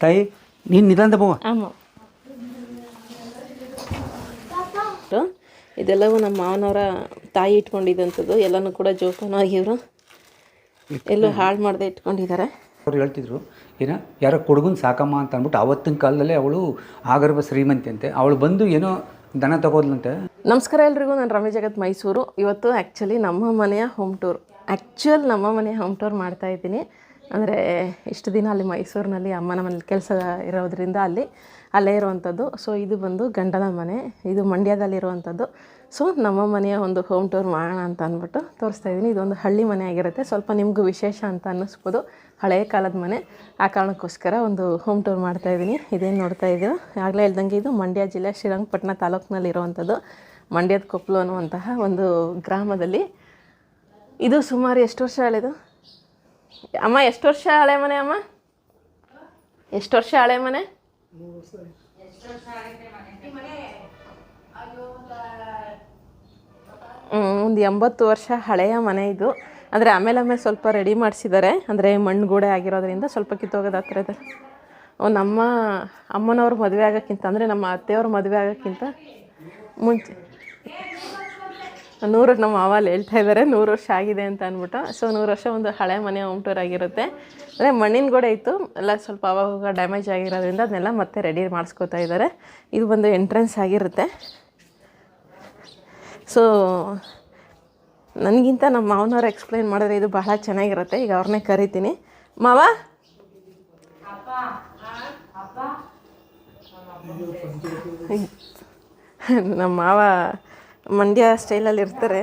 ತಾಯಿ ನೀನು ನಿಧಾನ ಬವ್ವ. ಆಮಾಂ. ಇದೆಲ್ಲವೂ ನಮ್ಮ ಮಾವನವರ ತಾಯಿ ಇಟ್ಕೊಂಡಿದ್ದಂಥದ್ದು. ಎಲ್ಲನೂ ಕೂಡ ಜೋಪಾನವಾಗಿ ಇವರು ಎಲ್ಲೂ ಹಾಳು ಮಾಡದೆ ಇಟ್ಕೊಂಡಿದ್ದಾರೆ. ಅವ್ರು ಹೇಳ್ತಿದ್ರು ಏನೋ ಯಾರೋ ಕೊಡುಗನ್ ಸಾಕಮ್ಮ ಅಂತ ಅಂದ್ಬಿಟ್ಟು ಆವತ್ತಿನ ಕಾಲದಲ್ಲೇ ಅವಳು ಆಗರ್ಭ ಶ್ರೀಮಂತಿ ಅಂತೆ. ಅವಳು ಬಂದು ಏನೋ ದನ ತಗೋದ್ಲಂತೆ. ನಮಸ್ಕಾರ ಎಲ್ರಿಗೂ, ನಾನು ರಮೇಶ್ ಜಗತ್ ಮೈಸೂರು. ಇವತ್ತು ಆ್ಯಕ್ಚುಲಿ ನಮ್ಮ ಮನೆಯ ಹೋಮ್ ಟೂರ್ ಮಾಡ್ತಾಯಿದ್ದೀನಿ. ಅಂದರೆ ಇಷ್ಟು ದಿನ ಅಲ್ಲಿ ಮೈಸೂರಿನಲ್ಲಿ ಅಮ್ಮನ ಮನೇಲಿ ಕೆಲಸ ಇರೋದ್ರಿಂದ ಅಲ್ಲೇ ಇರುವಂಥದ್ದು. ಸೊ ಇದು ಬಂದು ಗಂಡನ ಮನೆ, ಇದು ಮಂಡ್ಯದಲ್ಲಿರುವಂಥದ್ದು. ಸೊ ನಮ್ಮ ಮನೆಯ ಒಂದು ಹೋಮ್ ಟೂರ್ ಮಾಡೋಣ ಅಂತ ಅಂದ್ಬಿಟ್ಟು ತೋರಿಸ್ತಾಯಿದ್ದೀನಿ. ಇದೊಂದು ಹಳ್ಳಿ ಮನೆ ಆಗಿರುತ್ತೆ, ಸ್ವಲ್ಪ ನಿಮಗೂ ವಿಶೇಷ ಅಂತ ಅನ್ನಿಸ್ಬೋದು. ಹಳೆಯ ಕಾಲದ ಮನೆ, ಆ ಕಾರಣಕ್ಕೋಸ್ಕರ ಒಂದು ಹೋಮ್ ಟೂರ್ ಮಾಡ್ತಾಯಿದ್ದೀನಿ. ಇದೇನು ನೋಡ್ತಾ ಇದ್ದೀರೋ ಆಗಲೇ ಹೇಳ್ದಂಗೆ ಇದು ಮಂಡ್ಯ ಜಿಲ್ಲೆ ಶ್ರೀರಂಗಪಟ್ಟಣ ತಾಲೂಕಿನಲ್ಲಿರುವಂಥದ್ದು. ಮಂಡ್ಯದ ಕೊಪ್ಪಲು ಅನ್ನುವಂತಹ ಒಂದು ಗ್ರಾಮದಲ್ಲಿ. ಇದು ಸುಮಾರು ಎಷ್ಟು ವರ್ಷ ಹಳೆದು ಅಮ್ಮ? ಎಷ್ಟು ವರ್ಷ ಹಳೆ ಮನೆ ಅಮ್ಮ? ಎಷ್ಟು ವರ್ಷ ಹಳೆ ಮನೆ? ಒಂದು 80 ವರ್ಷ ಹಳೆಯ ಮನೆ ಇದು. ಅಂದರೆ ಆಮೇಲೆ ಸ್ವಲ್ಪ ರೆಡಿ ಮಾಡಿಸಿದ್ದಾರೆ. ಅಂದರೆ ಮಣ್ಣು ಗೋಡೆ ಆಗಿರೋದ್ರಿಂದ ಸ್ವಲ್ಪ ಕಿತ್ತೋಗೋದು ಹತ್ರ ಇದೆ. ನಮ್ಮ ಅಮ್ಮನವ್ರ ಮದುವೆ ಆಗೋಕ್ಕಿಂತ, ಅಂದರೆ ನಮ್ಮ ಅತ್ತೆಯವ್ರ ಮದುವೆ ಆಗೋಕ್ಕಿಂತ ಮುಂಚೆ 100 ನಮ್ಮ ಮಾವಲ್ಲಿ ಹೇಳ್ತಾ ಇದ್ದಾರೆ 100 ವರ್ಷ ಆಗಿದೆ ಅಂತ ಅಂದ್ಬಿಟ್ಟು. ಸೊ 100 ವರ್ಷ ಒಂದು ಹಳೆ ಮನೆ ಹೋಮ್ ಟೂರ್ ಆಗಿರುತ್ತೆ. ಅಂದರೆ ಮಣ್ಣಿನ ಗೋಡೆ ಇತ್ತು, ಎಲ್ಲ ಸ್ವಲ್ಪ ಅವಾಗ ಡ್ಯಾಮೇಜ್ ಆಗಿರೋದ್ರಿಂದ ಅದನ್ನೆಲ್ಲ ಮತ್ತೆ ರೆಡಿ ಮಾಡಿಸ್ಕೋತಾ ಇದ್ದಾರೆ. ಇದು ಬಂದು ಎಂಟ್ರೆನ್ಸ್ ಆಗಿರುತ್ತೆ. ಸೊ ನನಗಿಂತ ನಮ್ಮ ಮಾವನವ್ರು ಎಕ್ಸ್ಪ್ಲೈನ್ ಮಾಡಿದ್ರೆ ಇದು ಬಹಳ ಚೆನ್ನಾಗಿರುತ್ತೆ. ಈಗ ಅವ್ರನ್ನೇ ಕರಿತೀನಿ. ಮಾವ, ನಮ್ಮ ಮಾವ ಮಂಡ್ಯ ಸ್ಟೈಲಲ್ಲಿ ಇರ್ತಾರೆ.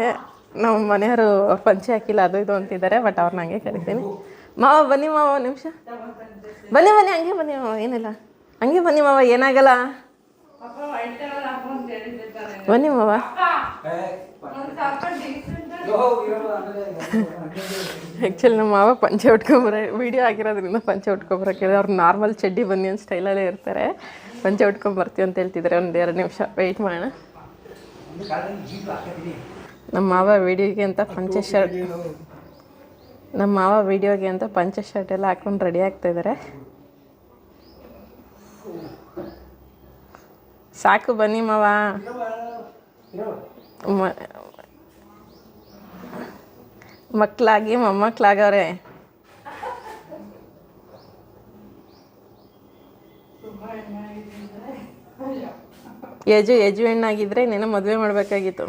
ನಮ್ಮ ಮನೆಯವರು ಪಂಚೆ ಹಾಕಿಲ್ಲ ಅದು ಇದು ಅಂತಿದ್ದಾರೆ, ಬಟ್ ಅವ್ರನ್ನ ಹಂಗೆ ಕರಿತೀನಿ. ಮಾವ ಬನ್ನಿ ಮಾವ, ಒಂದು ನಿಮಿಷ ಬನ್ನಿ ಹಂಗೆ ಬನ್ನಿ ಮಾವ, ಏನಿಲ್ಲ ಹಂಗೆ ಬನ್ನಿ ಮಾವ, ಏನಾಗಲ್ಲ ಬನ್ನಿ ಮಾವ. ಆ್ಯಕ್ಚುಲಿ ನಮ್ಮ ಮಾವ ಪಂಚೆ ಉಟ್ಕೊಂಬರ ವೀಡಿಯೋ ಆಗಿರೋದ್ರಿಂದ ಪಂಚೆ ಉಟ್ಕೊಂಬರಕ್ಕೆ ಅವ್ರು ನಾರ್ಮಲ್ ಚಡ್ಡಿ ಬನ್ನಿ ಒಂದು ಸ್ಟೈಲಲ್ಲೇ ಇರ್ತಾರೆ. ಪಂಚೆ ಉಟ್ಕೊಂಬರ್ತೀವಿ ಅಂತ ಹೇಳ್ತಿದ್ದಾರೆ. ಒಂದು 2 ನಿಮಿಷ ವೆಯ್ಟ್ ಮಾಡೋಣ. ನಮ್ಮ ಮಾವ ವೀಡಿಯೋಗೆ ಅಂತ ಪಂಚೆ ಶರ್ಟ್ ಎಲ್ಲ ಹಾಕ್ಕೊಂಡು ರೆಡಿ ಆಗ್ತಾಯಿದ್ದಾರೆ. ಸಾಕು ಬನ್ನಿ ಮಾವ. ಮಕ್ಕಳಾಗಿ ಮೊಮ್ಮಕ್ಕಳಾಗವ್ರೆ. ಯಜು ಹೆಣ್ಣಾಗಿದ್ರೆ ಇನ್ನೇನೋ ಮದುವೆ ಮಾಡಬೇಕಾಗಿತ್ತು.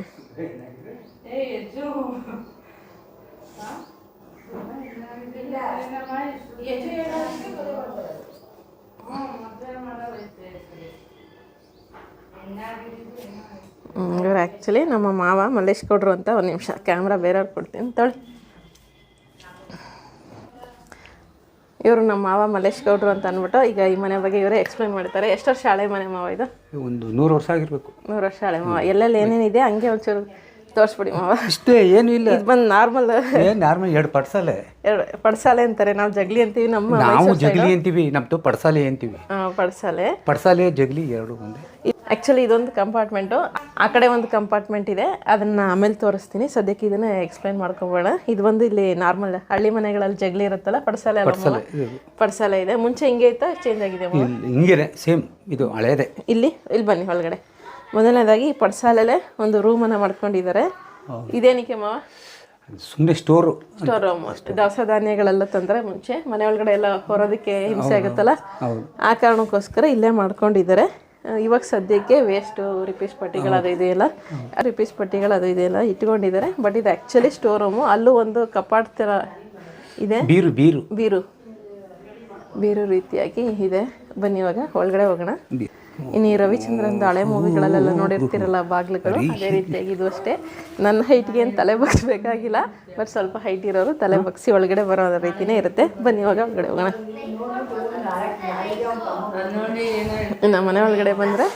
ಇವ್ರು ಆ್ಯಕ್ಚುಲಿ ನಮ್ಮ ಮಾವ ಮಲ್ಲೇಶ್ ಗೌಡ್ರು ಅಂತ. ಒಂದು ನಿಮಿಷ ಕ್ಯಾಮ್ರಾ ಬೇರೆಯವ್ರು ಕೊಡ್ತೀನಿ ತೊಳಿ. ಇವರು ನಮ್ಮ ಮಾವ ಮಲ್ಲೇಶ್ ಗೌಡ್ರು ಅಂತ ಅಂದ್ಬಿಟ್ಟು ಈಗ ಈ ಮನೆ ಬಗ್ಗೆ ಇವರೇ ಎಕ್ಸ್ಪ್ಲೈನ್ ಮಾಡ್ತಾರೆ. ಎಷ್ಟು ವರ್ಷ ಹಳೆ ಮನೆ ಮಾವ ಇದು? ಒಂದು 100 ವರ್ಷ ಆಗಿರ್ಬೇಕು. 100 ವರ್ಷ ಹಳೆ ಮಾವ. ಎಲ್ಲೆಲ್ಲಿ ಏನೇನಿದೆ ಹಂಗೆ ಒಂಚೂರು ತೋರಿಸ್ಬಿಡಿ ಮಾವ. ಇಷ್ಟೇ, ಏನೂ ಇಲ್ಲ. ಇದು ಬಂದು ನಾರ್ಮಲ್ 2 ಪಡ್ಸಾಲೆ. 2 ಪಡ್ಸಾಲೆ ಅಂತಾರೆ, ನಾವು ಜಗ್ಲಿ ಅಂತೀವಿ. ನಾವು ಜಗ್ಲಿ ಅಂತೀವಿ, ನಮ್ದು ಪಡ್ಸಾಲೆ ಅಂತೀವಿ. ಪಡ್ಸಾಲೆ ಜಗ್ಲಿ 2 ಒಂದೇ. ಆ್ಯಕ್ಚುಲಿ ಇದೊಂದು ಕಂಪಾರ್ಟ್ಮೆಂಟು, ಆ ಕಡೆ ಒಂದು ಕಂಪಾರ್ಟ್ಮೆಂಟ್ ಇದೆ, ಅದನ್ನು ಆಮೇಲೆ ತೋರಿಸ್ತೀನಿ. ಸದ್ಯಕ್ಕೆ ಇದನ್ನು ಎಕ್ಸ್ಪ್ಲೈನ್ ಮಾಡ್ಕೊಬೋಣ. ಇದು ಬಂದು ಇಲ್ಲಿ ನಾರ್ಮಲ್ ಹಳ್ಳಿ ಮನೆಗಳಲ್ಲಿ ಜಗ್ಲಿ ಇರುತ್ತಲ್ಲ, ಪಡ್ಸಾಲೆ ಇದೆ. ಮುಂಚೆ ಹಿಂಗೆ ಇತ್ತಾ ಚೇಂಜ್ ಆಗಿದೆ? ಹಿಂಗೆ ಸೇಮ್, ಇದು ಹಳೇದೆ. ಇಲ್ಲಿ ಬನ್ನಿ ಒಳಗಡೆ. ಮೊದಲನೇದಾಗಿ ಪಡ್ಸಾಲೆಲೆ ಒಂದು ರೂಮನ್ನು ಮಾಡ್ಕೊಂಡಿದ್ದಾರೆ. ಇದೇನಕ್ಕೆ ಮಾವ? ಸುಮ್ಮನೆ ಸ್ಟೋರ್ ರೂಮ್. ದವಸ ಧಾನ್ಯಗಳೆಲ್ಲ ತಂದರೆ ಮುಂಚೆ ಮನೆ ಒಳಗಡೆ ಎಲ್ಲ ಹೊರೋದಕ್ಕೆ ಹಿಂಸೆ ಆಗುತ್ತಲ್ಲ, ಆ ಕಾರಣಕ್ಕೋಸ್ಕರ ಇಲ್ಲೇ ಮಾಡ್ಕೊಂಡಿದ್ದಾರೆ. ಇವಾಗ ಸದ್ಯಕ್ಕೆ ವೇಸ್ಟು ರಿಪೀಸ್ ಪಟ್ಟಿಗಳು ಅದು ಇದೆಯಲ್ಲ ಇಟ್ಕೊಂಡಿದ್ದಾರೆ. ಬಟ್ ಇದು ಆ್ಯಕ್ಚುಲಿ ಸ್ಟೋರ್ ರೂಮು. ಅಲ್ಲೂ ಒಂದು ಕಪಾಟ್ ಥರ ಇದೆ, ಬೀರು ರೀತಿಯಾಗಿ ಇದೆ. ಬನ್ನಿ ಇವಾಗ ಒಳಗಡೆ ಹೋಗೋಣ. ಇನ್ನು ರವಿಚಂದ್ರನ್ ಹಳೆ ಮೂವಿಗಳಲ್ಲೆಲ್ಲ ನೋಡಿರ್ತಿರಲ್ಲ ಬಾಗಿಲುಗಳು, ಅದೇ ರೀತಿಯಾಗಿ ಇದು ಅಷ್ಟೇ. ನನ್ನ ಹೈಟ್ಗೆ ಏನು ತಲೆ ಬಗ್ಸ್ಬೇಕಾಗಿಲ್ಲ, ಬಟ್ ಸ್ವಲ್ಪ ಹೈಟ್ ಇರೋರು ತಲೆ ಬಗ್ಸಿ ಒಳಗಡೆ ಬರೋ ರೀತಿಯೇ ಇರುತ್ತೆ. ಬನ್ನಿ ಇವಾಗ ಒಳಗಡೆ ಹೋಗೋಣ. ನಮ್ಮ ಮನೆ ಒಳಗಡೆ ಬಂದರೆ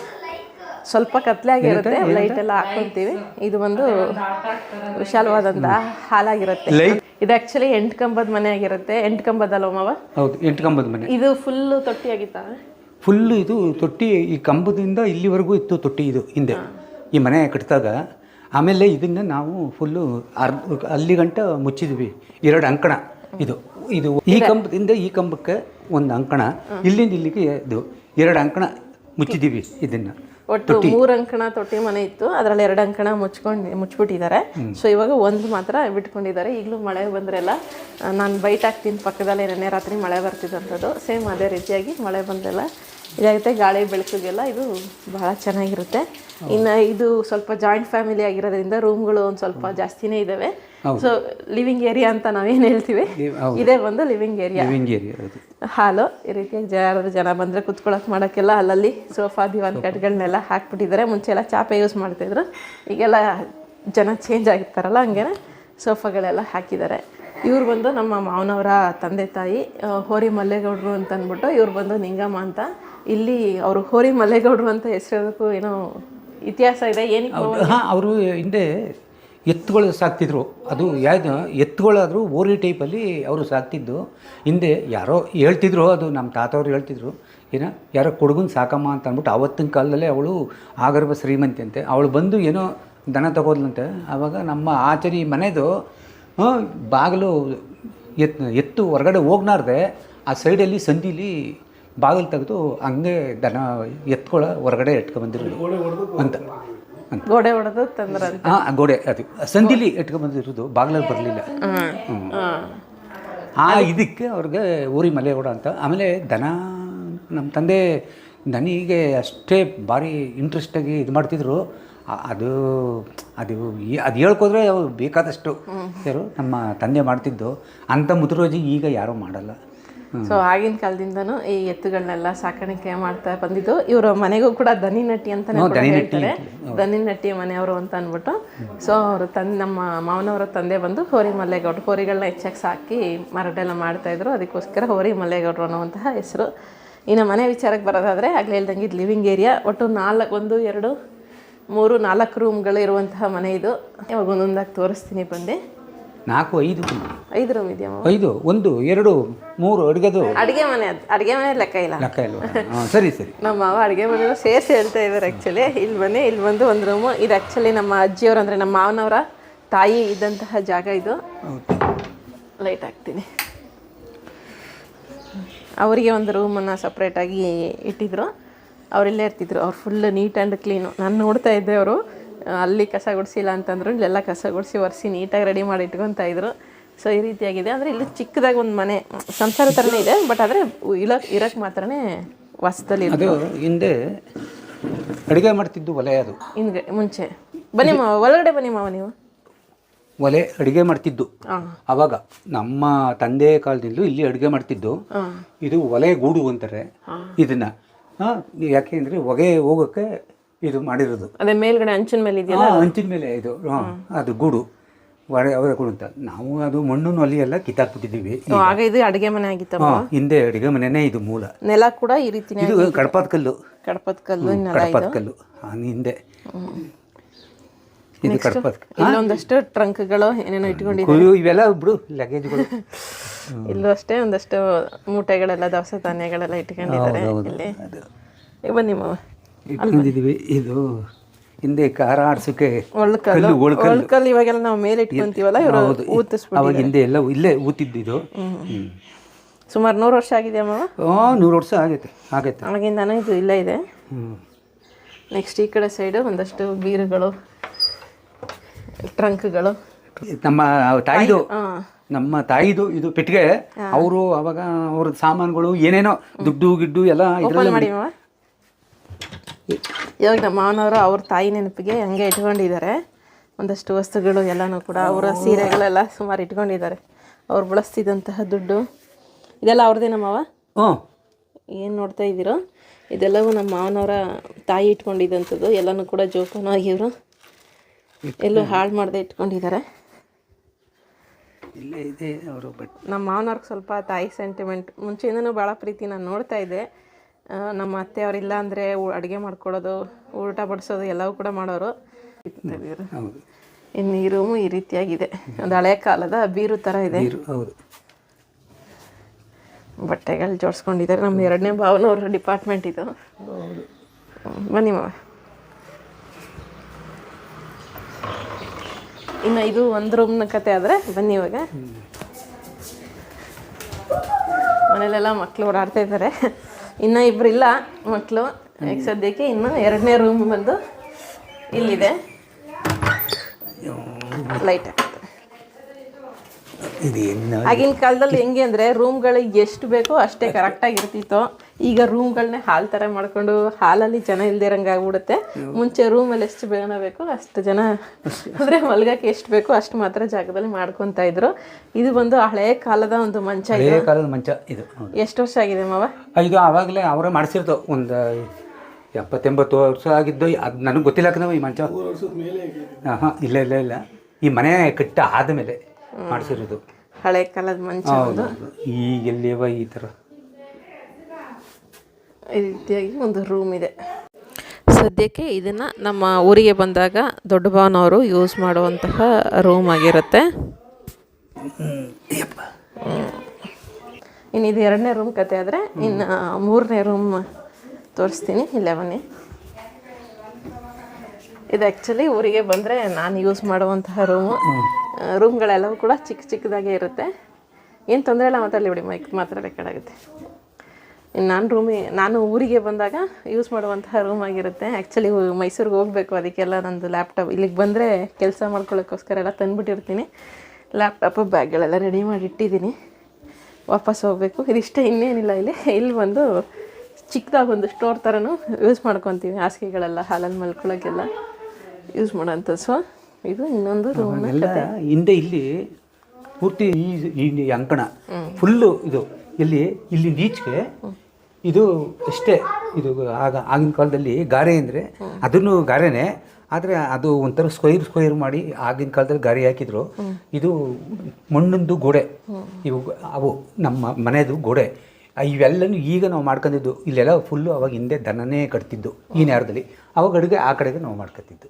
ಸ್ವಲ್ಪ ಕತ್ಲಾಗಿರುತ್ತೆ, ಲೈಟೆಲ್ಲ ಹಾಕ್ಕೊತೀವಿ. ಇದು ಒಂದು ವಿಶಾಲವಾದಂಥ ಹಾಲಾಗಿರುತ್ತೆ. ಇದು ಆ್ಯಕ್ಚುಲಿ 8 ಕಂಬದ ಮನೆ ಆಗಿರುತ್ತೆ. 8 ಕಂಬದಲ್ಲ ಮಾವ? ಹೌದು, 8 ಕಂಬದ ಮನೆ. ಇದು ಫುಲ್ಲು ತೊಟ್ಟಿ ಆಗಿತ್ತಾ? ಫುಲ್ಲು ಇದು ತೊಟ್ಟಿ, ಈ ಕಂಬದಿಂದ ಇಲ್ಲಿವರೆಗೂ ಇತ್ತು ತೊಟ್ಟಿ. ಇದು ಹಿಂದೆ ಈ ಮನೆ ಕಟ್ಟಿದಾಗ ಆಮೇಲೆ ಇದನ್ನು ನಾವು ಫುಲ್ಲು ಅಲ್ಲಿ ಗಂಟ ಮುಚ್ಚಿದ್ವಿ. 2 ಅಂಕಣ ಇದು ಈ ಕಂಬದಿಂದ ಈ ಕಂಬಕ್ಕೆ ಒಂದು ಅಂಕಣ, ಇಲ್ಲಿಂದ ಇಲ್ಲಿಗೆ ಇದು 2 ಅಂಕಣ ಮುಚ್ಚಿದ್ದೀವಿ ಇದನ್ನು. ಒಟ್ಟು 3 ಅಂಕಣ ತೊಟ್ಟಿ ಮನೆ ಇತ್ತು, ಅದರಲ್ಲಿ 2 ಅಂಕಣ ಮುಚ್ಚಿಬಿಟ್ಟಿದ್ದಾರೆ. ಸೊ ಇವಾಗ ಒಂದು ಮಾತ್ರ ಬಿಟ್ಕೊಂಡಿದ್ದಾರೆ. ಈಗಲೂ ಮಳೆ ಬಂದ್ರೆಲ್ಲ ನಾನು ಬೈಟ್ ಹಾಕ್ತೀನಿ ಪಕ್ಕದಲ್ಲೇ, ನೆನ್ನೆ ರಾತ್ರಿ ಮಳೆ ಬರ್ತಿದ್ದಂಥದ್ದು. ಸೇಮ್ ಅದೇ ರೀತಿಯಾಗಿ ಮಳೆ ಬಂದೆಲ್ಲ ಇದಾಗುತ್ತೆ. ಗಾಳಿ ಬೆಳಕಿಗೆಲ್ಲ ಇದು ಬಹಳ ಚೆನ್ನಾಗಿರುತ್ತೆ. ಇನ್ನು ಇದು ಸ್ವಲ್ಪ ಜಾಯಿಂಟ್ ಫ್ಯಾಮಿಲಿ ಆಗಿರೋದ್ರಿಂದ ರೂಮ್ಗಳು ಒಂದು ಸ್ವಲ್ಪ ಜಾಸ್ತಿನೇ ಇದ್ದಾವೆ. ಸೊ ಲಿವಿಂಗ್ ಏರಿಯಾ ಅಂತ ನಾವೇನು ಹೇಳ್ತೀವಿ, ಇದೇ ಒಂದು ಲಿವಿಂಗ್ ಏರಿಯಾ. ಹಾಲು ಈ ರೀತಿಯಾಗಿ ಯಾರಾದ್ರೂ ಜನ ಬಂದರೆ ಕುತ್ಕೊಳ್ಳೋಕೆ ಮಾಡೋಕ್ಕೆಲ್ಲ ಅಲ್ಲಲ್ಲಿ ಸೋಫಾ ದಿವಾನ್ ಕಟ್ಗಳನ್ನೆಲ್ಲ ಹಾಕ್ಬಿಟ್ಟಿದ್ದಾರೆ. ಮುಂಚೆ ಎಲ್ಲ ಚಾಪೆ ಯೂಸ್ ಮಾಡ್ತಾಯಿದ್ರು, ಈಗೆಲ್ಲ ಜನ ಚೇಂಜ್ ಆಗಿರ್ತಾರಲ್ಲ ಹಂಗೇನೆ ಸೋಫಾಗಳೆಲ್ಲ ಹಾಕಿದ್ದಾರೆ. ಇವ್ರು ಬಂದು ನಮ್ಮ ಮಾವನವರ ತಂದೆ ತಾಯಿ ಹೋರಿ ಮಲ್ಲೇಗೌಡರು ಅಂತ ಅಂದ್ಬಿಟ್ಟು, ಇವ್ರು ಬಂದು ನಿಂಗಮ್ಮ ಅಂತ. ಇಲ್ಲಿ ಅವರು ಹೋರಿ ಮಲ್ಲೇಗೌಡರು ಅಂತ ಹೆಸರಿರೋದಕ್ಕೂ ಏನೋ ಇತಿಹಾಸ ಇದೆ. ಏನಕ್ಕೆ? ಹಾಂ, ಅವರು ಹಿಂದೆ ಎತ್ತುಗಳು ಸಾಕ್ತಿದ್ರು. ಅದು ಯಾವುದು ಎತ್ತುಗಳಾದರೂ ಓರಿ ಟೈಪಲ್ಲಿ ಅವರು ಸಾಕ್ತಿದ್ದು. ಹಿಂದೆ ಯಾರೋ ಹೇಳ್ತಿದ್ರು, ಅದು ನಮ್ಮ ತಾತವ್ರು ಹೇಳ್ತಿದ್ರು, ಯಾರೋ ಕೊಡಗುನ ಸಾಕಮ್ಮ ಅಂತ ಅಂದ್ಬಿಟ್ಟು. ಆವತ್ತಿನ ಕಾಲದಲ್ಲೇ ಅವಳು ಆಗರ್ಭ ಶ್ರೀಮಂತಿ ಅಂತೆ. ಅವಳು ಬಂದು ಏನೋ ದನ ತಗೋದ್ಲಂತೆ. ಆವಾಗ ನಮ್ಮ ಆಚರಿ ಮನೆದು ಬಾಗಿಲು ಎತ್ತು ಹೊರಗಡೆ ಹೋಗ್ನಾರ್ದೆ ಆ ಸೈಡಲ್ಲಿ ಸಂದಿಲಿ ಬಾಗಿಲು ತೆಗೆದು ಹಂಗೆ ದನ ಎತ್ಕೊಳ ಹೊರಗಡೆ ಇಟ್ಕೊಂಡ್ಬಂದಿರೋದು ಅಂತ. ಗೋಡೆ ಹೊಡೆದು ತಂದ್ರ. ಹಾಂ, ಗೋಡೆ ಅದು ಸಂದಿಲಿ ಇಟ್ಕೊಂಡ್ಬಂದಿರೋದು, ಬಾಗಿಲಲ್ಲಿ ಬರಲಿಲ್ಲ. ಇದಕ್ಕೆ ಅವ್ರಿಗೆ ಊರಿ ಮಲ್ಲೇಗೌಡ ಅಂತ. ಆಮೇಲೆ ದನ ನಮ್ಮ ತಂದೆ ನನಗೆ ಅಷ್ಟೇ ಭಾರಿ ಇಂಟ್ರೆಸ್ಟಾಗಿ ಇದು ಮಾಡ್ತಿದ್ರು. ಅದು ಅದು ಅದು ಹೇಳ್ಕೋದ್ರೆ ಅವ್ರು ಬೇಕಾದಷ್ಟು ಯಾರು ನಮ್ಮ ತಂದೆ ಮಾಡ್ತಿದ್ದು ಅಂಥ ಮುತುರೋಜಿ ಈಗ ಯಾರೂ ಮಾಡಲ್ಲ. ಸೊ ಆಗಿನ ಕಾಲದಿಂದನೂ ಈ ಎತ್ತುಗಳನ್ನೆಲ್ಲ ಸಾಕಾಣಿಕೆ ಮಾಡ್ತಾ ಬಂದಿದ್ದು. ಇವರ ಮನೆಗೂ ಕೂಡ ದನಿ ನಟ್ಟಿ ಅಂತಲೇ ಹೇಳ್ತಾರೆ, ದನಿ ನಟ್ಟಿ ಮನೆಯವರು ಅಂತ ಅಂದ್ಬಿಟ್ಟು. ಸೊ ಅವರು ನಮ್ಮ ಮಾವನವರ ತಂದೆ ಬಂದು ಹೋರಿ ಮಲ್ಲೇಗೌಡರು, ಹೋರಿಗಳನ್ನ ಹೆಚ್ಚಾಗಿ ಸಾಕಿ ಮಾರಾಟ ಮಾಡ್ತಾಯಿದ್ರು. ಅದಕ್ಕೋಸ್ಕರ ಹೋರಿ ಮಲ್ಲೇಗೌಡರು ಅನ್ನುವಂತಹ ಹೆಸರು. ಇನ್ನು ಮನೆ ವಿಚಾರಕ್ಕೆ ಬರೋದಾದರೆ ಆಗಲೇ ಹೇಳ್ದಂಗೆ ಇದು ಲಿವಿಂಗ್ ಏರಿಯಾ. ಒಟ್ಟು 1 2 3 4 ರೂಮ್ಗಳು ಇರುವಂತಹ ಮನೆ ಇದು. ಇವಾಗ ಒಂದೊಂದಾಗಿ ತೋರಿಸ್ತೀನಿ ಬಂದು. 4 5 ರೂಮ್ ಇದೆಯಮ್ಮ? 5 1 2 3 ಅಡುಗೆದು ಅಡುಗೆ ಮನೆ. ಅದು ಅಡುಗೆ ಮನೆ ಲೆಕ್ಕ ಇಲ್ವಾ? ಸರಿ ಸರಿ. ನಮ್ಮ ಮಾವ ಅಡುಗೆ ಮನೆ ಸೇರಿಸಿ ಹೇಳ್ತಾ ಇದ್ದಾರೆ ಆ್ಯಕ್ಚುಲಿ. ಇಲ್ಲಿ ಬನ್ನಿ, ಇಲ್ಲಿ ಬಂದು ಒಂದು ರೂಮು. ಇದು ಆ್ಯಕ್ಚುಲಿ ನಮ್ಮ ಅಜ್ಜಿಯವರು ಅಂದರೆ ನಮ್ಮ ಮಾವನವರ ತಾಯಿ ಇದ್ದಂತಹ ಜಾಗ ಇದು. ಲೈಟ್ ಹಾಕ್ತೀನಿ. ಅವರಿಗೆ ಒಂದು ರೂಮನ್ನು ಸಪ್ರೇಟಾಗಿ ಇಟ್ಟಿದ್ರು. ಅವರಿಲ್ಲೇ ಇರ್ತಿದ್ರು. ಅವ್ರು ಫುಲ್ ನೀಟ್ ಆ್ಯಂಡ್ ಕ್ಲೀನು. ನಾನು ನೋಡ್ತಾ ಇದ್ದೆ, ಅವರು ಅಲ್ಲಿ ಕಸ ಗುಡಿಸಿಲ್ಲ ಅಂತಂದ್ರು, ಇಲ್ಲೆಲ್ಲ ಕಸ ಗುಡಿಸಿ ಒರೆಸಿ ನೀಟಾಗಿ ರೆಡಿ ಮಾಡಿ ಇಟ್ಕೊತಾ ಇದ್ರು. ಸೊ ಈ ರೀತಿಯಾಗಿದೆ. ಅಂದರೆ ಇಲ್ಲಿ ಚಿಕ್ಕದಾಗಿ ಒಂದು ಮನೆ ಸಂಸಾರ ಥರನೇ ಇದೆ, ಬಟ್ ಆದರೆ ಇರೋಕ್ಕೆ ಮಾತ್ರನೇ ವಾಸದಲ್ಲಿ. ಅದು ಹಿಂದೆ ಅಡುಗೆ ಮಾಡ್ತಿದ್ದು ಒಲೆ, ಅದು ಹಿಂದೆ ಮುಂಚೆ. ಬನ್ನಿ ಮಾವ, ಒಳಗಡೆ ಬನ್ನಿ ಮಾವ. ನೀವು ಒಲೆ ಅಡುಗೆ ಮಾಡ್ತಿದ್ದು ಅವಾಗ ನಮ್ಮ ತಂದೆ ಕಾಲದಿಂದಲೂ ಇಲ್ಲಿ ಅಡುಗೆ ಮಾಡ್ತಿದ್ದು. ಇದು ಒಲೆ ಗೂಡು ಅಂತಾರೆ ಇದನ್ನ. ಯಾಕೆ ಅಂದರೆ ಹೊಗೆ ಹೋಗೋಕ್ಕೆ ಇದು ಮಾಡಿರೋದು. ಅದೇ ಮೇಲ್ಗಡೆ ಅಂಚಿನ ಮೇಲೆ ಇದೆಯಲ್ಲ, ಅಂಚಿನ ಮೇಲೆ ಇದು ಅದು ಗೂಡು, ಅವರ ಗೂಡು ಅಂತ. ನಾವು ಅದು ಮಣ್ಣು ಅಲ್ಲಿ ಎಲ್ಲ ಕಿತ್ತಾಕ್ಬಿಟ್ಟಿದ್ದೀವಿ. ಆಗ ಇದು ಅಡುಗೆ ಮನೆ ಆಗಿತ್ತಮ್ಮ. ಹಿಂದೆ ಅಡುಗೆ ಮನೆನೇ ಇದು ಮೂಲ. ನೆಲ ಕೂಡ ಈ ರೀತಿ, ಇದು ಕಡಪದ ಕಲ್ಲು. ಕಡಪದ ಕಲ್ಲು ಹಿಂದೆ ಇದು ಕಡಪದ. ಇಲ್ಲೊಂದಷ್ಟು ಟ್ರಂಕ್ಗಳು ಏನೇನೋ ಇಟ್ಕೊಂಡಿದ್ದೀವಿ. ಇವೆಲ್ಲ ಬಿಡು ಲಗೇಜ್ಗಳು. ಇಲ್ಲೂ ಅಷ್ಟೇ ಒಂದಷ್ಟು ಮೂಟೆಗಳೆಲ್ಲ, ದವಸ ಧಾನ್ಯಗಳೆಲ್ಲ ಇಟ್ಕೊಂಡಿದ್ದಾರೆ ಇಲ್ಲಿ. ಬನ್ನಿ ಮಾವ, ಇಟ್ಕೊಂಡಿದ್ದೀವಿ. ಇದು ಹಿಂದೆ ಖಾರ ಆಡ್ಸೋಕ್ಕೆ ಒಳ್ಕಲ್ಲು. ಇವಾಗೆಲ್ಲ ನಾವು ಮೇಲೆ ಇಟ್ಕೊಂತೀವಲ್ಲ, ಇವರು ಊತಿಸ್ಬಿಟ್ಟು. ಅವಾಗ ಹಿಂದೆ ಎಲ್ಲ ಇಲ್ಲೇ ಊತಿದ್ದು ಇದು. ಸುಮಾರು 100 ವರ್ಷ ಆಗಿದೆ ಮಾವ. 100 ವರ್ಷ ಆಗೈತೆ. ಆಗಿಂದಾನು ಇದು ಇಲ್ಲೇ ಇದೆ. ನೆಕ್ಸ್ಟ್ ಈ ಕಡೆ ಸೈಡು ಒಂದಷ್ಟು ಬೀರುಗಳು, ಟ್ರಂಕ್ಗಳು. ನಮ್ಮ ತಾಯಿದು ಇದು ಪೆಟ್ಟಿಗೆ. ಅವರು ಅವಾಗ ಅವ್ರ ಸಾಮಾನುಗಳು ಏನೇನೋ ದುಡ್ಡು ಗಿಡ್ಡು ಎಲ್ಲ ಮಾಡಿ ಮಾವ. ಇವಾಗ ನಮ್ಮ ಮಾವನವರು ಅವ್ರ ತಾಯಿ ನೆನಪಿಗೆ ಹಂಗೆ ಇಟ್ಕೊಂಡಿದ್ದಾರೆ ಒಂದಷ್ಟು ವಸ್ತುಗಳು ಎಲ್ಲನೂ ಕೂಡ. ಅವರ ಸೀರೆಗಳೆಲ್ಲ ಸುಮಾರು ಇಟ್ಕೊಂಡಿದ್ದಾರೆ. ಅವ್ರು ಬಳಸ್ತಿದ್ದಂತಹ ದುಡ್ಡು ಇದೆಲ್ಲ ಅವ್ರದ್ದೇನ ಮಾವ? ಏನು ನೋಡ್ತಾ ಇದ್ದೀರೋ ಇದೆಲ್ಲವೂ ನಮ್ಮ ಮಾವನವರ ತಾಯಿ ಇಟ್ಕೊಂಡಿದ್ದಂಥದ್ದು. ಎಲ್ಲನೂ ಕೂಡ ಜೋಪಾನವಾಗಿ ಇವರು ಎಲ್ಲೂ ಹಾಳು ಮಾಡದೆ ಇಟ್ಕೊಂಡಿದ್ದಾರೆ. ಇಲ್ಲೇ ಇದೆ ಅವರು. ನಮ್ಮ ಮಾವನವ್ರಿಗೆ ಸ್ವಲ್ಪ ತಾಯಿ ಸೆಂಟಿಮೆಂಟ್ ಮುಂಚೆಯಿಂದನೂ ಭಾಳ ಪ್ರೀತಿ. ನಾನು ನೋಡ್ತಾ ಇದ್ದೆ, ನಮ್ಮ ಅತ್ತೆಯವರಿಲ್ಲ ಅಂದರೆ ಅಡುಗೆ ಮಾಡ್ಕೊಡೋದು, ಊಟ ಬಡಿಸೋದು ಎಲ್ಲವೂ ಕೂಡ ಮಾಡೋರು. ಇನ್ನು ಈ ರೂಮು ಈ ರೀತಿಯಾಗಿದೆ. ಒಂದು ಹಳೆ ಕಾಲದ ಬೀರು ಥರ ಇದೆ. ಬಟ್ಟೆಗಳು ಜೋಡಿಸ್ಕೊಂಡಿದ್ದಾರೆ. ನಮ್ಮ 2ನೇ ಭಾವನವ್ರ ಡಿಪಾರ್ಟ್ಮೆಂಟ್ ಇದು. ಬನ್ನಿ ಮಾವ. ಇನ್ನು ಇದು ಒಂದು ರೂಮ್ನ ಕತೆ ಆದರೆ ಬನ್ನಿ ಇವಾಗ. ಮನೇಲೆಲ್ಲ ಮಕ್ಕಳು ಓಡಾಡ್ತಾ ಇದ್ದಾರೆ. ಇನ್ನೂ ಇಬ್ಬರಿಲ್ಲ ಮಕ್ಕಳು. ಈಗ ಸದ್ಯಕ್ಕೆ ಇನ್ನು 2ನೇ ರೂಮ್ ಬಂದು ಇಲ್ಲಿದೆ. ಲೈಟ್ ಆಗ್ತದೆ. ಆಗಿನ ಕಾಲದಲ್ಲಿ ಹೆಂಗೆ ಅಂದರೆ ರೂಮ್ಗಳು ಎಷ್ಟು ಬೇಕೋ ಅಷ್ಟೇ ಕರೆಕ್ಟಾಗಿ ಇರ್ತಿತ್ತು. ಈಗ ರೂಮ್ಗಳನ್ನೇ ಹಾಲ್ ಥರ ಮಾಡ್ಕೊಂಡು ಹಾಲಲ್ಲಿ ಜನ ಇಲ್ದಿರಂಗೆ ಆಗ್ಬಿಡುತ್ತೆ. ಮುಂಚೆ ರೂಮಲ್ಲಿ ಎಷ್ಟು ಜನ ಬೇಕೋ ಅಷ್ಟು ಜನ ಅಂದರೆ ಮಲ್ಗಕ್ಕೆ ಎಷ್ಟು ಬೇಕೋ ಅಷ್ಟು ಮಾತ್ರ ಜಾಗದಲ್ಲಿ ಮಾಡ್ಕೊತಾ ಇದ್ರು. ಇದು ಬಂದು ಹಳೆ ಕಾಲದ ಒಂದು ಮಂಚ. ಹಳೆ ಕಾಲದ ಮಂಚ ಇದು. ಎಷ್ಟು ವರ್ಷ ಆಗಿದೆ ಮಾವ? ಇದು ಆವಾಗಲೇ ಅವರೇ ಮಾಡಿಸಿರ್ತಾವೆ. ಒಂದು 70-80 ವರ್ಷ ಆಗಿದ್ದು. ಅದು ನನಗೆ ಗೊತ್ತಿಲ್ಲ ನಾವು ಈ ಮಂಚ. ಹಾಂ ಇಲ್ಲ ಇಲ್ಲ ಇಲ್ಲ, ಈ ಮನೆ ಕಟ್ಟ ಆದಮೇಲೆ ಮಾಡಿಸಿರೋದು. ಹಳೆ ಕಾಲದ ಮಂಚ. ಈಗೆಲ್ಲಿವ ಈ ಥರ ಈ ರೀತಿಯಾಗಿ ಒಂದು ರೂಮ್ ಇದೆ. ಸದ್ಯಕ್ಕೆ ಇದನ್ನು ನಮ್ಮ ಊರಿಗೆ ಬಂದಾಗ ದೊಡ್ಡ ಭಾವನವರು ಯೂಸ್ ಮಾಡುವಂತಹ ರೂಮ್ ಆಗಿರುತ್ತೆ. ಇನ್ನು ಇದು 2ನೇ ರೂಮ್ ಕತೆ ಆದರೆ ಇನ್ನು 3ನೇ ರೂಮ್ ತೋರಿಸ್ತೀನಿ. ಇಲ್ಲೇ ಬನ್ನಿ. ಇದು ಆ್ಯಕ್ಚುಲಿ ಊರಿಗೆ ಬಂದರೆ ನಾನು ಯೂಸ್ ಮಾಡುವಂತಹ ರೂಮ್ಗಳೆಲ್ಲವೂ ಕೂಡ ಚಿಕ್ಕ ಚಿಕ್ಕದಾಗೇ ಇರುತ್ತೆ. ಏನು ತೊಂದರೆ ಇಲ್ಲ, ಮಾತಾಡಲಿ ಬಿಡಿ, ಮೈಕ್ ಮಾತ್ರ ರೆಕಾರ್ಡ್ ಆಗುತ್ತೆ. ಇನ್ನು ನಾನು ಊರಿಗೆ ಬಂದಾಗ ಯೂಸ್ ಮಾಡುವಂತಹ ರೂಮ್ ಆಗಿರುತ್ತೆ. ಆ್ಯಕ್ಚುಲಿ ಮೈಸೂರಿಗೆ ಹೋಗಬೇಕು, ಅದಕ್ಕೆಲ್ಲ ನಂದು ಲ್ಯಾಪ್ಟಾಪ್ ಇಲ್ಲಿಗೆ ಬಂದರೆ ಕೆಲಸ ಮಾಡ್ಕೊಳ್ಳೋಕ್ಕೋಸ್ಕರ ಎಲ್ಲ ತಂದುಬಿಟ್ಟಿರ್ತೀನಿ. ಲ್ಯಾಪ್ಟಾಪು ಬ್ಯಾಗ್ಗಳೆಲ್ಲ ರೆಡಿ ಮಾಡಿ ಇಟ್ಟಿದ್ದೀನಿ. ವಾಪಸ್ ಹೋಗಬೇಕು. ಇದಿಷ್ಟೇ, ಇನ್ನೇನಿಲ್ಲ. ಇಲ್ಲಿ ಬಂದು ಚಿಕ್ಕದಾಗಿ ಒಂದು ಸ್ಟೋರ್ ಥರನೂ ಯೂಸ್ ಮಾಡ್ಕೊತೀವಿ. ಹಾಸಿಗೆಗಳೆಲ್ಲ ಹಾಲಲ್ಲಿ ಮಲ್ಕೊಳ್ಳೋಕ್ಕೆಲ್ಲ ಯೂಸ್ ಮಾಡೋಂಥದ್ದು. ಸೊ ಇದು ಇನ್ನೊಂದು ರೂಮ್. ಹಿಂದೆ ಇಲ್ಲಿ ಪೂರ್ತಿ ಈ ಅಂಕಣ ಫುಲ್ಲು ಇದು. ಇಲ್ಲಿ ಈಚೆಗೆ ಇದು ಅಷ್ಟೇ. ಇದು ಆಗಿನ ಕಾಲದಲ್ಲಿ ಗಾರೆ ಅಂದರೆ ಅದನ್ನು ಗಾರೆನೇ, ಆದರೆ ಅದು ಒಂಥರ ಸ್ಕ್ವೈರ್ ಮಾಡಿ ಆಗಿನ ಕಾಲದಲ್ಲಿ ಗಾರೆ ಹಾಕಿದ್ರು. ಇದು ಮಣ್ಣಿಂದು ಗೋಡೆ ಅವು ನಮ್ಮ ಮನೆಯದು ಗೋಡೆ. ಇವೆಲ್ಲನೂ ಈಗ ನಾವು ಮಾಡ್ಕೊಂಡಿದ್ದು. ಇಲ್ಲೆಲ್ಲ ಫುಲ್ಲು ಅವಾಗ ಹಿಂದೆ ದನನೇ ಕಟ್ತಿದ್ದು ಈ ನೇರದಲ್ಲಿ. ಅವಾಗ ಅಡುಗೆ ಆ ಕಡೆಗೆ ನಾವು ಮಾಡ್ಕೊತಿದ್ದು.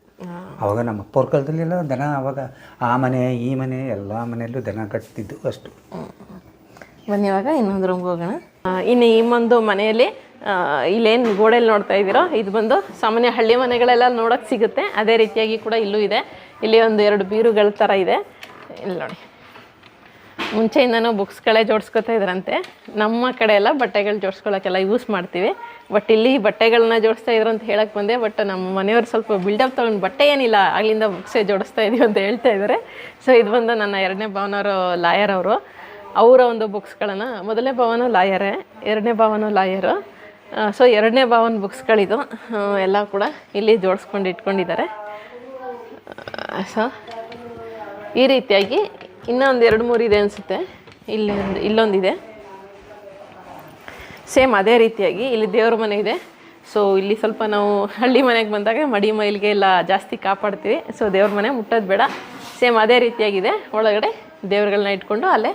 ಅವಾಗ ನಮ್ಮ ಅಪ್ಪವ್ರ ಕಾಲದಲ್ಲೆಲ್ಲ ದನ, ಅವಾಗ ಆ ಮನೆ ಈ ಮನೆ ಎಲ್ಲ ಮನೆಯಲ್ಲೂ ದನ ಕಟ್ತಿದ್ದು ಅಷ್ಟು. ಬನ್ನಿ ಇವಾಗ ಇನ್ನೊಂದು ರೂಮ್ಗೆ ಹೋಗೋಣ. ಇನ್ನು ಈ ಒಂದು ಮನೆಯಲ್ಲಿ ಇಲ್ಲೇನು ಗೋಡೆಯಲ್ಲಿ ನೋಡ್ತಾ ಇದ್ದೀರೋ ಇದು ಬಂದು ಸಾಮಾನ್ಯ ಹಳ್ಳಿ ಮನೆಗಳೆಲ್ಲ ನೋಡೋಕ್ಕೆ ಸಿಗುತ್ತೆ. ಅದೇ ರೀತಿಯಾಗಿ ಕೂಡ ಇಲ್ಲೂ ಇದೆ. ಇಲ್ಲಿ ಒಂದು 2 ಬೀರುಗಳ ಥರ ಇದೆ. ಇಲ್ಲಿ ನೋಡಿ, ಮುಂಚೆಯಿಂದನೂ ಬುಕ್ಸ್ಗಳೇ ಜೋಡಿಸ್ಕೊತಾ ಇದ್ರಂತೆ. ನಮ್ಮ ಕಡೆ ಎಲ್ಲ ಬಟ್ಟೆಗಳು ಜೋಡಿಸ್ಕೊಳ್ಳೋಕ್ಕೆಲ್ಲ ಯೂಸ್ ಮಾಡ್ತೀವಿ. ಬಟ್ ಇಲ್ಲಿ ಬಟ್ಟೆಗಳನ್ನ ಜೋಡಿಸ್ತಾ ಇದ್ರು ಅಂತ ಹೇಳಕ್ಕೆ ಬಂದೆ. ಬಟ್ ನಮ್ಮ ಮನೆಯವ್ರು ಸ್ವಲ್ಪ ಬಿಲ್ಡಪ್ ತೊಗೊಂಡು ಬಟ್ಟೆ ಏನಿಲ್ಲ ಅಲ್ಲಿಂದ ಬುಕ್ಸೇ ಜೋಡಿಸ್ತಾ ಇದೀವಿ ಅಂತ ಹೇಳ್ತಾ ಇದ್ದಾರೆ. ಸೊ ಇದು ಬಂದು ನನ್ನ 2ನೇ ಭಾವನವರು ಲಾಯರ್ ಅವರು. ಅವರ ಒಂದು ಬುಕ್ಸ್ಗಳನ್ನು, ಮೊದಲನೇ ಭಾವನೂ ಲಾಯರೇ, 2ನೇ ಭಾವನೂ ಲಾಯರು. ಸೊ 2ನೇ ಭಾವನ ಬುಕ್ಸ್ಗಳಿದು ಎಲ್ಲ ಕೂಡ ಇಲ್ಲಿ ಜೋಡಿಸ್ಕೊಂಡು ಇಟ್ಕೊಂಡಿದ್ದಾರೆ. ಸೊ ಈ ರೀತಿಯಾಗಿ ಇನ್ನೊಂದು 2-3 ಇದೆ ಅನಿಸುತ್ತೆ. ಇಲ್ಲೊಂದಿದೆ ಸೇಮ್ ಅದೇ ರೀತಿಯಾಗಿ. ಇಲ್ಲಿ ದೇವ್ರ ಮನೆ ಇದೆ. ಸೊ ಇಲ್ಲಿ ಸ್ವಲ್ಪ ನಾವು ಹಳ್ಳಿ ಮನೆಗೆ ಬಂದಾಗ ಮಡಿ ಮೈಲಿಗೆ ಎಲ್ಲ ಜಾಸ್ತಿ ಕಾಪಾಡ್ತೀವಿ. ಸೊ ದೇವ್ರ ಮನೆ ಮುಟ್ಟೋದು ಬೇಡ. ಸೇಮ್ ಅದೇ ರೀತಿಯಾಗಿದೆ. ಒಳಗಡೆ ದೇವ್ರುಗಳನ್ನ ಇಟ್ಕೊಂಡು ಅಲ್ಲೇ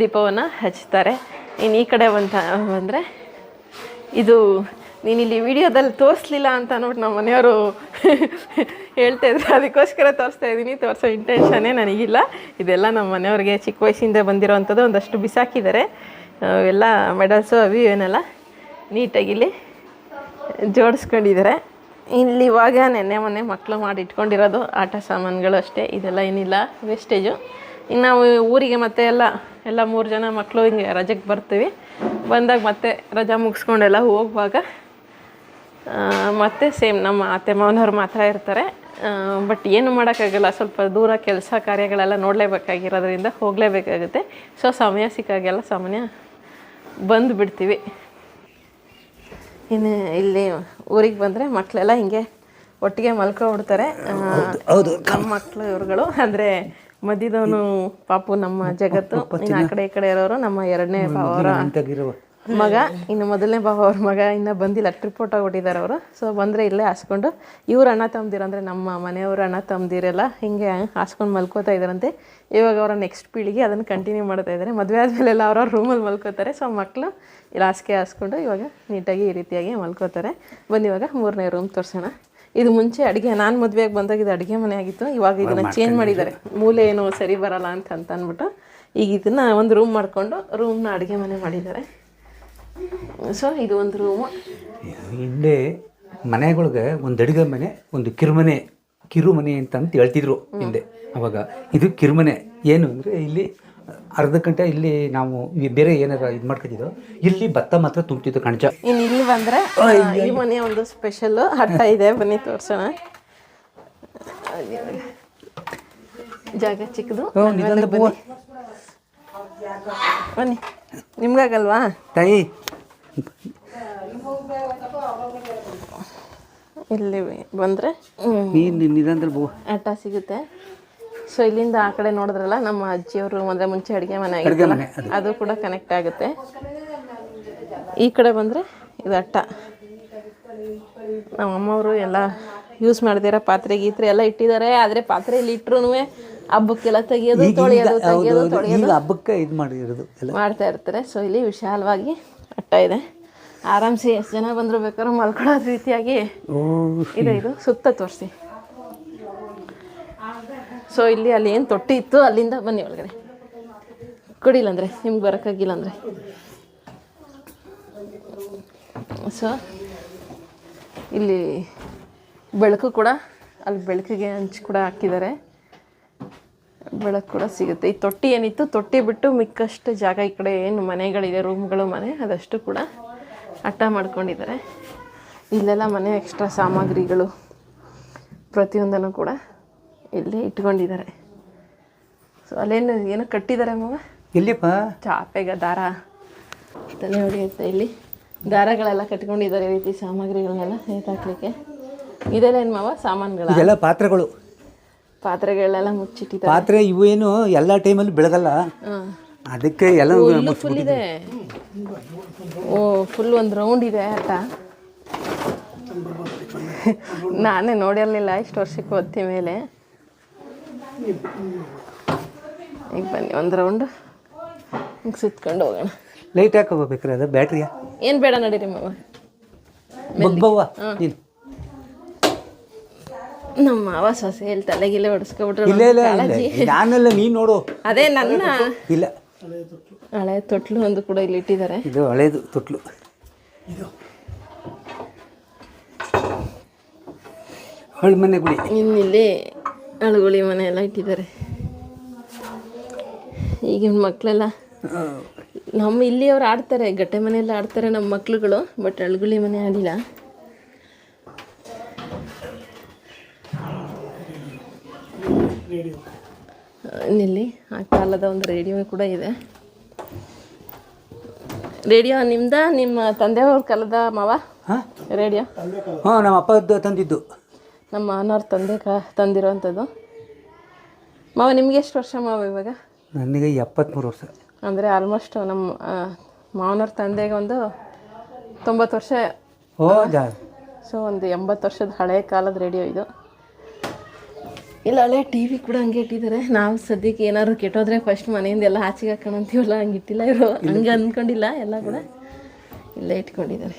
ದೀಪವನ್ನು ಹಚ್ತಾರೆ. ಇನ್ನು ಈ ಕಡೆ ಬಂದರೆ ಇದು ನೀನು ಇಲ್ಲಿ ವಿಡಿಯೋದಲ್ಲಿ ತೋರಿಸ್ಲಿಲ್ಲ ಅಂತ ನೋಡಿ ನಮ್ಮ ಮನೆಯವರು ಹೇಳ್ತಾ ಇದ್ರು. ಅದಕ್ಕೋಸ್ಕರ ತೋರಿಸ್ತಾ ಇದ್ದೀನಿ. ತೋರಿಸೋ ಇಂಟೆನ್ಷನ್ನೇ ನನಗಿಲ್ಲ. ಇದೆಲ್ಲ ನಮ್ಮ ಮನೆಯವ್ರಿಗೆ ಚಿಕ್ಕ ವಯಸ್ಸಿಂದ ಬಂದಿರೋ ಅಂಥದ್ದು ಒಂದಷ್ಟು ಬಿಸಾಕಿದ್ದಾರೆ. ಎಲ್ಲ ಮೆಡಲ್ಸು ಅವು ಏನೆಲ್ಲ ನೀಟಾಗಿ ಇಲ್ಲಿ ಜೋಡಿಸ್ಕೊಂಡಿದ್ದಾರೆ. ಇಲ್ಲಿ ಇವಾಗ ಮೊನ್ನೆ ಮಕ್ಕಳು ಮಾಡಿ ಇಟ್ಕೊಂಡಿರೋದು ಆಟ ಸಾಮಾನುಗಳು ಅಷ್ಟೇ. ಇದೆಲ್ಲ ಏನಿಲ್ಲ, ವೇಸ್ಟೇಜು. ಇನ್ನು ನಾವು ಊರಿಗೆ ಮತ್ತೆ ಎಲ್ಲ 3 ಜನ ಮಕ್ಕಳು ಹಿಂಗೆ ರಜೆಗೆ ಬರ್ತೀವಿ. ಬಂದಾಗ ಮತ್ತೆ ರಜಾ ಮುಗಿಸ್ಕೊಂಡೆಲ್ಲ ಹೋಗುವಾಗ ಮತ್ತೆ ಸೇಮ್ ನಮ್ಮ ಅತ್ತೆ ಮಾವನವ್ರು ಮಾತ್ರ ಇರ್ತಾರೆ. ಬಟ್ ಏನು ಮಾಡೋಕ್ಕಾಗಲ್ಲ, ಸ್ವಲ್ಪ ದೂರ ಕೆಲಸ ಕಾರ್ಯಗಳೆಲ್ಲ ನೋಡಲೇಬೇಕಾಗಿರೋದ್ರಿಂದ ಹೋಗಲೇಬೇಕಾಗುತ್ತೆ. ಸೊ ಸಮಯ ಸಿಕ್ಕಾಗೆಲ್ಲ ಸಾಮಾನ್ಯ ಬಂದು ಬಿಡ್ತೀವಿ. ಇನ್ನು ಇಲ್ಲಿ ಊರಿಗೆ ಬಂದರೆ ಮಕ್ಕಳೆಲ್ಲ ಹಿಂಗೆ ಒಟ್ಟಿಗೆ ಮಲ್ಕೊಬಿಡ್ತಾರೆ. ನಮ್ಮ ಮಕ್ಕಳು ಇವ್ರುಗಳು ಅಂದರೆ ಮಧ್ಯದವನು ಪಾಪು ನಮ್ಮ ಜಗತ್ತು, ಇನ್ನು ಆ ಕಡೆ ಈ ಕಡೆ ಇರೋರು ನಮ್ಮ 2ನೇ ಭಾವ ಅವರ ಮಗ. ಇನ್ನು ಮೊದಲನೇ ಭಾವ ಅವ್ರ ಮಗ ಇನ್ನೂ ಬಂದಿಲ್ಲ, ಟ್ರಿಪ್ ಹೊಟ್ಟೋಗ್ಬಿಟ್ಟಿದ್ದಾರೆ ಅವರು. ಸೊ ಬಂದರೆ ಇಲ್ಲೇ ಹಾಸ್ಕೊಂಡು ಇವ್ರು ಅಣ್ಣ ತಮ್ಮದಿರು ಅಂದರೆ ನಮ್ಮ ಮನೆಯವರು ಅಣ್ಣ ತಮ್ಮದಿರೆಲ್ಲ ಹಿಂಗೆ ಹಾಸ್ಕೊಂಡು ಮಲ್ಕೋತಾ ಇದ್ದಾರಂತೆ. ಇವಾಗ ಅವರ ನೆಕ್ಸ್ಟ್ ಪೀಳಿಗೆ ಅದನ್ನು ಕಂಟಿನ್ಯೂ ಮಾಡ್ತಾ ಇದ್ದಾರೆ. ಮದುವೆ ಆದಮೇಲೆಲ್ಲ ಅವ್ರವ್ರ ರೂಮಲ್ಲಿ ಮಲ್ಕೋತಾರೆ. ಸೊ ಮಕ್ಕಳು ಇಲ್ಲಿ ಹಾಸಿಗೆ ಹಾಸ್ಕೊಂಡು ಇವಾಗ ನೀಟಾಗಿ ಈ ರೀತಿಯಾಗಿ ಮಲ್ಕೋತಾರೆ. ಬಂದು ಇವಾಗ 3ನೇ ರೂಮ್ ತೋರಿಸೋಣ. ಇದು ಮುಂಚೆ ಅಡುಗೆ, ನಾನು ಮದುವೆಯಾಗಿ ಬಂದಾಗ ಇದು ಅಡುಗೆ ಮನೆ ಆಗಿತ್ತು. ಇವಾಗ ಇದನ್ನು ಚೇಂಜ್ ಮಾಡಿದ್ದಾರೆ. ಮೂಲೆ ಏನೋ ಸರಿ ಬರಲ್ಲ ಅಂತ ಅಂದ್ಬಿಟ್ಟು ಈಗ ಇದನ್ನು ಒಂದು ರೂಮ್ ಮಾಡಿಕೊಂಡು ರೂಮ್ನ ಅಡುಗೆ ಮನೆ ಮಾಡಿದ್ದಾರೆ. ಸೊ ಇದು ಒಂದು ರೂಮು. ಹಿಂದೆ ಮನೆಗಳಿಗೆ ಒಂದು ಅಡುಗೆ ಮನೆ, ಒಂದು ಕಿರುಮನೆ ಅಂತ ಹೇಳ್ತಿದ್ರು ಹಿಂದೆ. ಅವಾಗ ಇದು ಕಿರುಮನೆ ಏನು ಅಂದರೆ ಇಲ್ಲಿ ಅರ್ಧ ಗಂಟೆ ಇಲ್ಲಿ ನಾವು ಬೇರೆ ಏನಾರು ಇದು ಮಾಡ್ಕೊತಿದ್ದೋ, ಇಲ್ಲಿ ಭತ್ತ ಮಾತ್ರ ತುಂಬ್ತಿದ್ದು ಕಣಜ. ಇನ್ನು ಇಲ್ಲಿ ಬಂದರೆ ಈ ಮನೆ ಒಂದು ಸ್ಪೆಷಲ್ಲು ಹಟ್ಟ ಇದೆ, ಬನ್ನಿ ತೋರಿಸೋಣ. ಜಾಗ ಚಿಕ್ಕದು, ಬನ್ನಿ. ನಿಮ್ಗಾಗಲ್ವಾ ತಾಯಿ? ಇಲ್ಲಿ ಬಂದರೆ ಹಟ್ಟ ಸಿಗುತ್ತೆ. ಸೊ ಇಲ್ಲಿಂದ ಆ ಕಡೆ ನೋಡಿದ್ರಲ್ಲ ನಮ್ಮ ಅಜ್ಜಿಯವರು ಅಂದರೆ ಮುಂಚೆ ಅಡುಗೆ ಮನೆ ಆಗಿತ್ತಲ್ಲ, ಅದು ಕೂಡ ಕನೆಕ್ಟ್ ಆಗುತ್ತೆ. ಈ ಕಡೆ ಬಂದರೆ ಇದು ಅಟ್ಟ. ನಮ್ಮ ಅಮ್ಮವರು ಎಲ್ಲ ಯೂಸ್ ಮಾಡಿದಿರೋ ಪಾತ್ರೆ ಗೀತ್ರೆ ಎಲ್ಲ ಇಟ್ಟಿದ್ದಾರೆ. ಆದರೆ ಪಾತ್ರೆಯಲ್ಲಿ ಇಟ್ಟರು ಹಬ್ಬಕ್ಕೆಲ್ಲ ತೆಗಿಯೋದು ತೊಳೆಯೋದು ಹಬ್ಬಕ್ಕೆ ಇದು ಮಾಡಿರೋದು ಮಾಡ್ತಾ ಇರ್ತಾರೆ. ಸೊ ಇಲ್ಲಿ ವಿಶಾಲವಾಗಿ ಅಟ್ಟ ಇದೆ. ಆರಾಮ್ಸೆ ಎಷ್ಟು ಜನ ಬಂದರೂ ಬೇಕಾದ್ರೂ ಮಲ್ಕೊಳ್ಳೋದು ರೀತಿಯಾಗಿ ಇದೆ. ಇದು ಸುತ್ತ ತೋರಿಸಿ. ಸೊ ಇಲ್ಲಿ ಅಲ್ಲಿ ಏನು ತೊಟ್ಟಿ ಇತ್ತು ಅಲ್ಲಿಂದ ಬನ್ನಿ ಒಳಗಡೆ. ಕುಡಿಲ್ಲ ಅಂದರೆ ನಿಮ್ಗೆ ಬರೋಕ್ಕಾಗಿಲ್ಲ ಅಂದರೆ. ಸೊ ಇಲ್ಲಿ ಬೆಳಕು ಕೂಡ, ಅಲ್ಲಿ ಬೆಳಕಿಗೆ ಹಂಚು ಕೂಡ ಹಾಕಿದ್ದಾರೆ, ಬೆಳಕು ಕೂಡ ಸಿಗುತ್ತೆ. ಈ ತೊಟ್ಟಿ ಏನಿತ್ತು, ತೊಟ್ಟಿ ಬಿಟ್ಟು ಮಿಕ್ಕಷ್ಟು ಜಾಗ ಈ ಕಡೆ ಏನು ಮನೆಗಳಿದೆ, ರೂಮ್ಗಳು ಮನೆ, ಅದಷ್ಟು ಕೂಡ ಅಟ್ಟ ಮಾಡ್ಕೊಂಡಿದ್ದಾರೆ. ಇಲ್ಲೆಲ್ಲ ಮನೆ ಎಕ್ಸ್ಟ್ರಾ ಸಾಮಗ್ರಿಗಳು ಪ್ರತಿಯೊಂದನ್ನು ಕೂಡ ಇಲ್ಲಿ ಇಟ್ಕೊಂಡಿದ್ದಾರೆ. ಸೊ ಅಲ್ಲೇನು ಏನೋ ಕಟ್ಟಿದ್ದಾರೆ ಮಗ, ಎಲ್ಲಿಪ್ಪ? ಚಾಪೆಗೆ ದಾರ ತಲೆ ಹೊಡೆಯುತ್ತೆ. ಇಲ್ಲಿ ದಾರಗಳೆಲ್ಲ ಕಟ್ಕೊಂಡಿದ್ದಾರೆ, ಈ ರೀತಿ ಸಾಮಗ್ರಿಗಳನ್ನೆಲ್ಲ ನೇತಾಕ್ಲಿಕ್ಕೆ. ಇದೆಲ್ಲ ಏನು ಮಾವ ಸಾಮಾನುಗಳು? ಇದೆಲ್ಲ ಪಾತ್ರೆಗಳು, ಪಾತ್ರೆಗಳೆಲ್ಲ ಮುಚ್ಚಿಟ್ಟಿದ್ದಾರೆ. ಪಾತ್ರೆ ಇವೇನು ಎಲ್ಲ ಟೈಮಲ್ಲಿ ಬೆಳಗಲ್ಲ, ಅದಕ್ಕೆ ಎಲ್ಲ ಫುಲ್ ಇದೆ. ಓ ಫುಲ್ ಒಂದು ರೌಂಡ್ ಇದೆ ಅಟ್ಟ. ನಾನೇ ನೋಡಿರಲಿಲ್ಲ ಇಷ್ಟು ವರ್ಷಕ್ಕೆ ಓದ್ತಿ ಮೇಲೆ. ಈಗ ಬನ್ನಿ ಒಂದು ರೌಂಡ್ ಹಿಂಗೆ ಸುತ್ಕೊಂಡು ಹೋಗೋಣ. ಲೈಟ್ ಹಾಕೋಬೇಕಾರೆ ಅದು ಬ್ಯಾಟ್ರಿಯಾ? ಏನು ಬೇಡ ನಡೀರಿ ಮಾವ. ನಮ್ಮ ಮಾವ ಸೊಸೆ ಇಲ್ಲಿ ತಲೆಗಿಲೆ ಹೊಡೆಸ್ಕೊಬಿಟ್ರು. ನಾನೆಲ್ಲ ನೀನು ನೋಡು. ಅದೇ ನನ್ನ ಇಲ್ಲ ಹಳೆ ತೊಟ್ಲು ಒಂದು ಕೂಡ ಇಲ್ಲಿ ಇಟ್ಟಿದ್ದಾರೆ. ಇದು ಹಳೇದು ತೊಟ್ಲು. ಹಳ್ಳಿ ಮನೆ ಗುಡಿ. ಇನ್ನಿಲ್ಲಿ ಅಳುಗುಳಿ ಮನೆ ಎಲ್ಲ ಇಟ್ಟಿದ್ದಾರೆ. ಈಗಿನ ಮಕ್ಕಳೆಲ್ಲ ನಮ್ಮ ಇಲ್ಲಿಯವ್ರು ಆಡ್ತಾರೆ, ಗಟ್ಟೆ ಮನೆಯೆಲ್ಲ ಆಡ್ತಾರೆ ನಮ್ಮ ಮಕ್ಳುಗಳು, ಬಟ್ ಅಳುಗುಳಿ ಮನೆ ಆಡಿಲ್ಲ. ಇಲ್ಲಿ ಆ ಕಾಲದ ಒಂದು ರೇಡಿಯೋ ಕೂಡ ಇದೆ. ರೇಡಿಯೋ ನಿಮ್ದ ನಿಮ್ಮ ತಂದೆಯವ್ರ ಕಾಲದ ಮಾವ? ರೇಡಿಯೋ ಹಾಂ, ನಮ್ಮ ಅಪ್ಪ ತಂದಿದ್ದು. ನಮ್ಮ ಮಾವನವ್ರ ತಂದೆ ತಂದಿರೋವಂಥದ್ದು. ಮಾವ ನಿಮ್ಗೆ ಎಷ್ಟು ವರ್ಷ ಮಾವ ಇವಾಗ? ನನಗೆ 73 ವರ್ಷ. ಅಂದರೆ ಆಲ್ಮೋಸ್ಟ್ ನಮ್ಮ ಮಾವನವ್ರ ತಂದೆಗೆ ಒಂದು 90 ವರ್ಷ. ಸೊ ಒಂದು 80 ವರ್ಷದ ಹಳೆಯ ಕಾಲದ ರೇಡಿಯೋ ಇದು. ಇಲ್ಲ ಹಳೆ ಟಿ ವಿ ಕೂಡ ಹಂಗೆ ಇಟ್ಟಿದ್ದಾರೆ. ನಾವು ಸದ್ಯಕ್ಕೆ ಏನಾದ್ರು ಕೆಟ್ಟೋದ್ರೆ ಫಸ್ಟ್ ಮನೆಯಿಂದ ಎಲ್ಲ ಆಚೆಗೆ ಹಾಕೋಣಂತೀವಲ್ಲ, ಹಂಗೆ ಇಟ್ಟಿಲ್ಲ ಇವರು, ಹಂಗೆ ಅಂದ್ಕೊಂಡಿಲ್ಲ, ಎಲ್ಲ ಕೂಡ ಇಲ್ಲೇ ಇಟ್ಕೊಂಡಿದ್ದಾರೆ.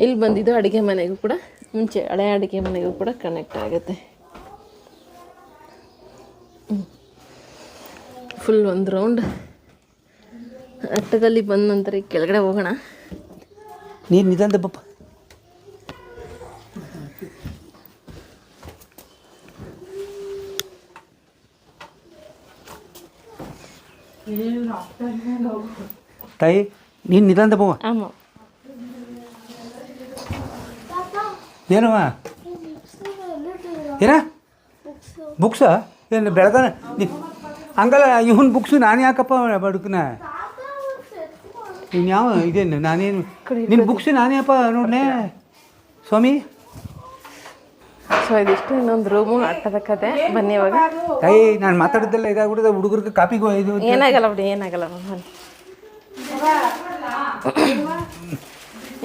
ಇಲ್ಲಿ ಬಂದಿದ್ದು ಅಡುಗೆ ಮನೆಗೂ ಕೂಡ, ಮುಂಚೆ ಹಳೆ ಅಡುಗೆ ಮನೆಗೂ ಕೂಡ ಕನೆಕ್ಟ್ ಆಗುತ್ತೆ. ಫುಲ್ ಒಂದು ರೌಂಡ್ ಅಟ್ಟದಲ್ಲಿ ಬಂದ ನಂತರ ಕೆಳಗಡೆ ಹೋಗೋಣ. ನೀರು ನಿಧಾನ ಬಪ್ಪ. ತಾಯಿ ನೀನು ನಿಧಾನ ಬವ್ವ. ಆಮಾಂ. ಏನವ ಏನ ಬುಕ್ಸಾ? ಏನು ಬೆಳಗಾನ ಹಂಗಲ್ಲ, ಇವನ್ ಬುಕ್ಸು ನಾನು ಯಾಕಪ್ಪ ಬದುಕನ? ಇನ್ನು ಯಾವ ಇದೇನು ನಾನೇನು ನಿನ್ನ ಬುಕ್ಸು ನಾನೇಪ್ಪ ನೋಡ್ನೆ ಸ್ವಾಮಿ. ಸೊ ಇದಿಷ್ಟು ಇನ್ನೊಂದು ರೂಮು ಅಟ್ಟದ ಕತೆ. ಬನ್ನಿ ಇವಾಗ. ತಾಯಿ ನಾನು ಮಾತಾಡಿದ್ದೆಲ್ಲ ಇದಾಗ್ಬಿಡುತ್ತೆ, ಹುಡುಗರಿಗೆ ಕಾಪಿಗೂ ಇದು ಏನಾಗಲ್ಲ ಬಿಡಿ, ಏನಾಗಲ್ಲ ಬನ್ನಿ.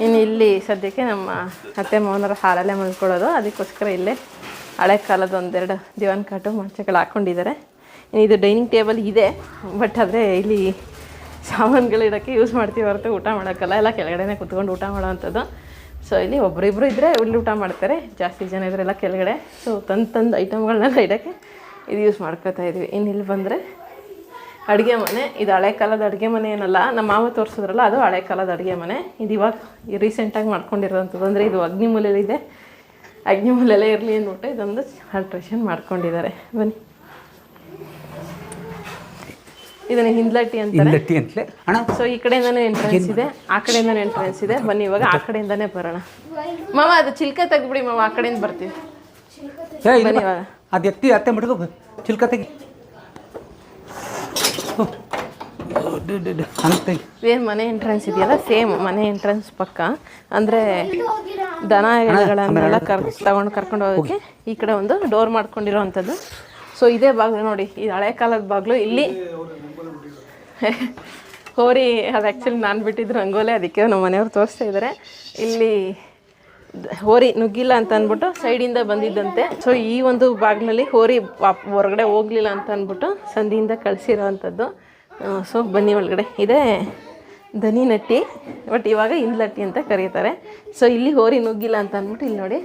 ಇನ್ನು ಇಲ್ಲಿ ಸದ್ಯಕ್ಕೆ ನಮ್ಮ ಅತ್ತೆ ಮಾವನರ ಹಾಲಲ್ಲೇ ಮಲ್ಕೊಳ್ಳೋದು, ಅದಕ್ಕೋಸ್ಕರ ಇಲ್ಲೇ ಹಳೆ ಕಾಲದ ಒಂದೆರಡು ದಿವಾನ್ ಕಾಟು ಮಂಚಗಳು ಹಾಕ್ಕೊಂಡಿದ್ದಾರೆ. ಇದು ಡೈನಿಂಗ್ ಟೇಬಲ್ ಇದೆ, ಬಟ್ ಆದರೆ ಇಲ್ಲಿ ಸಾಮಾನುಗಳು ಇಡೋಕ್ಕೆ ಯೂಸ್ ಮಾಡ್ತೀವಿ ಹೊರತು ಊಟ ಮಾಡೋಕ್ಕಲ್ಲ, ಎಲ್ಲ ಕೆಳಗಡೆನೇ ಕುತ್ಕೊಂಡು ಊಟ ಮಾಡೋವಂಥದ್ದು. ಸೊ ಇಲ್ಲಿ ಒಬ್ಬರಿಬ್ಬರು ಇದ್ದರೆ ಇಲ್ಲಿ ಊಟ ಮಾಡ್ತಾರೆ, ಜಾಸ್ತಿ ಜನ ಇದ್ರೆಲ್ಲ ಕೆಳಗಡೆ. ಸೊ ತಂದು ಐಟಮ್ಗಳನ್ನೆಲ್ಲ ಇಡೋಕ್ಕೆ ಇದು ಯೂಸ್ ಮಾಡ್ಕೊತಾ ಇದ್ವಿ. ಇನ್ನು ಇಲ್ಲಿ ಬಂದರೆ ಅಡುಗೆ ಮನೆ. ಇದು ಹಳೆ ಕಾಲದ ಅಡುಗೆ ಮನೆ ಏನಲ್ಲ, ನಮ್ಮ ಮಾವ ತೋರಿಸಿದ್ರಲ್ಲ ಅದು ಹಳೆ ಕಾಲದ ಅಡುಗೆ ಮನೆ. ಇದು ಇವಾಗ ರೀಸೆಂಟಾಗಿ ಮಾಡ್ಕೊಂಡಿರೋವಂಥದ್ದು. ಅಂದರೆ ಇದು ಅಗ್ನಿಮೂಲೆಯಲ್ಲಿದೆ, ಅಗ್ನಿಮೂಲೆಯಲ್ಲೇ ಇರಲಿ ಅಂದ್ಬಿಟ್ಟು ಇದೊಂದು ಆಲ್ಟ್ರೇಷನ್ ಮಾಡ್ಕೊಂಡಿದ್ದಾರೆ. ಬನ್ನಿ. ಇದನ್ನ ಹಿಂದ್ಲಟ್ಟಿ ಅಂತಾರೆ. ಹಿಂದಟ್ಟಿ ಅಂತಲೇ ಅಣ್ಣ. ಸೊ ಈ ಕಡೆಯಿಂದನೂ ಎಂಟ್ರೆನ್ಸ್ ಇದೆ, ಆ ಕಡೆಯಿಂದನೂ ಎಂಟ್ರೆನ್ಸ್ ಇದೆ. ಬನ್ನಿ ಇವಾಗ ಆ ಕಡೆಯಿಂದನೇ ಬರೋಣ. ಮಾವ ಅದು ಚಿಲ್ಕ ತೆಗ್ಬಿಡಿ ಮಾವ, ಆ ಕಡೆಯಿಂದ ಬರ್ತೀವಿ. ಬನ್ನಿ ಇವಾಗ. ಅದು ಎತ್ತಿ ಅತ್ತೆ ಮಡ್ಕೊ ಚಿಲ್ಕ ತೆಗಿ ಅಂತ. ಏನು ಮನೆ ಎಂಟ್ರೆನ್ಸ್ ಇದೆಯಲ್ಲ, ಸೇಮ್ ಮನೆ ಎಂಟ್ರೆನ್ಸ್ ಪಕ್ಕ. ಅಂದರೆ ದನ ಎಳೆಗಳನ್ನೆಲ್ಲ ತಗೊಂಡು ಕರ್ಕೊಂಡು ಹೋಗೋಕ್ಕೆ ಈ ಕಡೆ ಒಂದು ಡೋರ್ ಮಾಡ್ಕೊಂಡಿರೋ ಅಂಥದ್ದು. ಸೊ ಇದೇ ಬಾಗಿಲು ನೋಡಿ, ಇದು ಹಳೆ ಕಾಲದ ಬಾಗಿಲು. ಇಲ್ಲಿ ಹೋರಿ, ಅದು ಆ್ಯಕ್ಚುಲಿ ನಾನು ಬಿಟ್ಟಿದ್ದು ರಂಗೋಲೆ, ಅದಕ್ಕೆ ನಮ್ಮ ಮನೆಯವ್ರು ತೋರಿಸ್ತಾ ಇದ್ದಾರೆ. ಇಲ್ಲಿ ಹೋರಿ ನುಗ್ಗಿಲ್ಲ ಅಂತ ಅಂದ್ಬಿಟ್ಟು ಸೈಡಿಂದ ಬಂದಿದ್ದಂತೆ. ಸೊ ಈ ಒಂದು ಬಾಗಿಲಲ್ಲಿ ಹೋರಿ ಹೊರಗಡೆ ಹೋಗಲಿಲ್ಲ ಅಂತ ಅಂದ್ಬಿಟ್ಟು ಸಂಧಿಯಿಂದ ಕಳಿಸಿರೋ ಅಂಥದ್ದು. ಸೊ ಬನ್ನಿ ಒಳಗಡೆ. ಇದೇ ದನಿ ನಟ್ಟಿ, ಬಟ್ ಇವಾಗ ಹಿಂದ್ಲಟ್ಟಿ ಅಂತ ಕರೀತಾರೆ. ಸೊ ಇಲ್ಲಿ ಹೋರಿ ನುಗ್ಗಿಲ್ಲ ಅಂತ ಅಂದ್ಬಿಟ್ಟು ಇಲ್ಲಿ ನೋಡಿ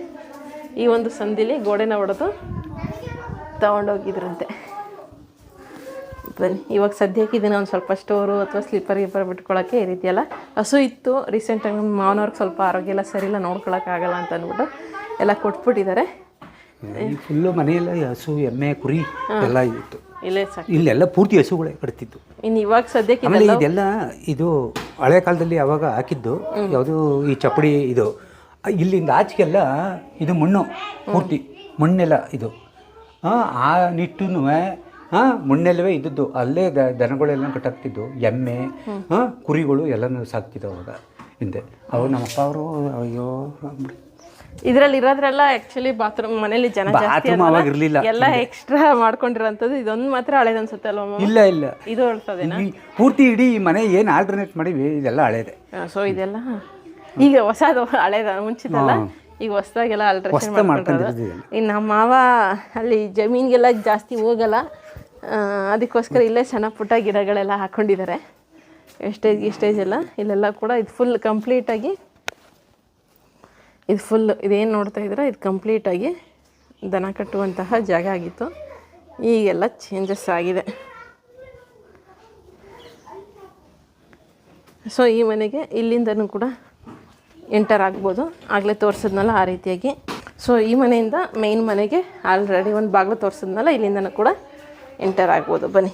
ಈ ಒಂದು ಸಂಧಿಲಿ ಗೋಡೆನ ಹೊಡೆದು ತಗೊಂಡೋಗಿದ್ರಂತೆ. ಬನ್ನಿ ಇವಾಗ ಸದ್ಯಕ್ಕೆ ಇದನ್ನು ಒಂದು ಸ್ವಲ್ಪ ಸ್ಟೋರು ಅಥವಾ ಸ್ಲಿಪ್ಪರ್ ಗಿಪ್ಪರ್ ಬಿಟ್ಕೊಳ್ಳೋಕ್ಕೆ ಈ ರೀತಿಯೆಲ್ಲ. ಹಸು ಇತ್ತು ರೀಸೆಂಟಾಗಿ, ನಮ್ಮ ಮಾವನವ್ರಿಗೆ ಸ್ವಲ್ಪ ಆರೋಗ್ಯ ಎಲ್ಲ ಸರಿಯಿಲ್ಲ, ನೋಡ್ಕೊಳಕ್ಕಾಗಲ್ಲ ಅಂತ ಅಂದ್ಬಿಟ್ಟು ಎಲ್ಲ ಕೊಟ್ಬಿಟ್ಟಿದ್ದಾರೆ. ಫುಲ್ಲು ಮನೆಯೆಲ್ಲ ಹಸು ಎಮ್ಮೆ ಕುರಿ ಎಲ್ಲ ಇತ್ತು. ಇಲ್ಲೇ ಸಾಕು, ಇಲ್ಲೆಲ್ಲ ಪೂರ್ತಿ ಹಸುಗಳೇ ಕಟ್ತಿತ್ತು. ಇನ್ನು ಇವಾಗ ಸದ್ಯಕ್ಕೆ ಆಮೇಲೆ ಇದೆಲ್ಲ ಇದು ಹಳೆ ಕಾಲದಲ್ಲಿ ಅವಾಗ ಹಾಕಿದ್ದು ಯಾವುದು ಈ ಚಪ್ಪಡಿ ಇದು. ಇಲ್ಲಿಂದ ಆಚೆಗೆಲ್ಲ ಇದು ಮಣ್ಣು, ಪೂರ್ತಿ ಮಣ್ಣೆಲ್ಲ ಇದು. ಆ ನಿಟ್ಟೂ ಮಣ್ಣೆಲ್ಲವೇ ಇದ್ದದ್ದು. ಅಲ್ಲೇ ದನಗಳೆಲ್ಲ ಕಟ್ಟಾಕ್ತಿದ್ದು, ಎಮ್ಮೆ ಕುರಿಗಳು ಎಲ್ಲನೂ ಸಾಕ್ತಿದ್ದು ಅವಾಗ ಹಿಂದೆ. ಅವಾಗ ನಮ್ಮಪ್ಪ ಅವರು ಅಯ್ಯೋ ಇದರಲ್ಲಿ ಇರೋದ್ರೆಲ್ಲ ಆ್ಯಕ್ಚುಲಿ ಬಾತ್ರೂಮ್, ಮನೇಲಿ ಜನ ಜಾಸ್ತಿ ಅವಾಗ ಇರಲಿಲ್ಲ, ಎಲ್ಲ ಎಕ್ಸ್ಟ್ರಾ ಮಾಡ್ಕೊಂಡಿರೋಂಥದ್ದು. ಇದೊಂದು ಮಾತ್ರ ಹಳೇದು ಅನ್ಸುತ್ತೆ ಅಲ್ವಾ? ಇಲ್ಲ ಇಲ್ಲ, ಇದು ಹೊಳ್ತದೇನಾ? ಪೂರ್ತಿ ಇಡೀ ಮನೆ ಏನು ಆಲ್ಟರ್ನೇಟ್ ಮಾಡಿವಿ ಇದೆಲ್ಲ ಹಳೇದೆ. ಸೊ ಇದೆಲ್ಲ ಈಗ ಹೊಸದು ಹಳೇದ, ಮುಂಚಿತಲ್ಲ ಈಗ ಹೊಸದಾಗೆಲ್ಲ ಆಲ್ಟ್ರೇಷನ್ ಮಾಡ್ಕೊಂಡಿರೋದು. ಇನ್ನು ನಮ್ಮ ಮಾವ ಅಲ್ಲಿ ಜಮೀನಿಗೆಲ್ಲ ಜಾಸ್ತಿ ಹೋಗಲ್ಲ, ಅದಕ್ಕೋಸ್ಕರ ಇಲ್ಲೇ ಸಣ್ಣ ಪುಟ್ಟ ಗಿಡಗಳೆಲ್ಲ ಹಾಕ್ಕೊಂಡಿದ್ದಾರೆ. ಸ್ಟೇಜ್ ಎಲ್ಲ ಇಲ್ಲೆಲ್ಲ ಕೂಡ ಇದು ಫುಲ್ ಕಂಪ್ಲೀಟಾಗಿ, ಇದು ಫುಲ್ ಇದೇನು ನೋಡ್ತಾ ಇದ್ದೀರಾ, ಇದು ಕಂಪ್ಲೀಟಾಗಿ ದನ ಕಟ್ಟುವಂತಹ ಜಾಗ ಆಗಿತ್ತು. ಈಗೆಲ್ಲ ಚೇಂಜಸ್ ಆಗಿದೆ. ಸೊ ಈ ಮನೆಗೆ ಇಲ್ಲಿಂದನೂ ಕೂಡ ಎಂಟರ್ ಆಗ್ಬೋದು, ಆಗಲೇ ತೋರಿಸಿದ್ನಲ್ಲ ಆ ರೀತಿಯಾಗಿ. ಸೊ ಈ ಮನೆಯಿಂದ ಮೇನ್ ಮನೆಗೆ ಆಲ್ರೆಡಿ ಒಂದು ಬಾಗಿಲು ತೋರಿಸಿದ್ನಲ್ಲ, ಇಲ್ಲಿಂದನೂ ಕೂಡ ಎಂಟರ್ ಆಗ್ಬೋದು. ಬನ್ನಿ.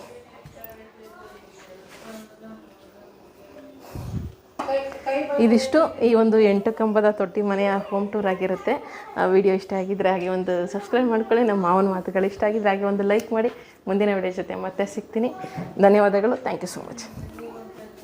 ಇದಿಷ್ಟು ಈ ಒಂದು 8 ಕಂಬದ ತೊಟ್ಟಿ ಮನೆಯ ಹೋಮ್ ಟೂರ್ ಆಗಿರುತ್ತೆ. ವಿಡಿಯೋ ಇಷ್ಟ ಆಗಿದ್ದರೆ ಹಾಗೆ ಒಂದು ಸಬ್ಸ್ಕ್ರೈಬ್ ಮಾಡ್ಕೊಳ್ಳಿ. ನಮ್ಮ ಮಾವನ ಮಾತುಗಳು ಇಷ್ಟ ಆಗಿದ್ದರೆ ಹಾಗೆ ಒಂದು ಲೈಕ್ ಮಾಡಿ. ಮುಂದಿನ ವಿಡಿಯೋ ಜೊತೆ ಮತ್ತೆ ಸಿಗ್ತೀನಿ. ಧನ್ಯವಾದಗಳು. Thank you so much.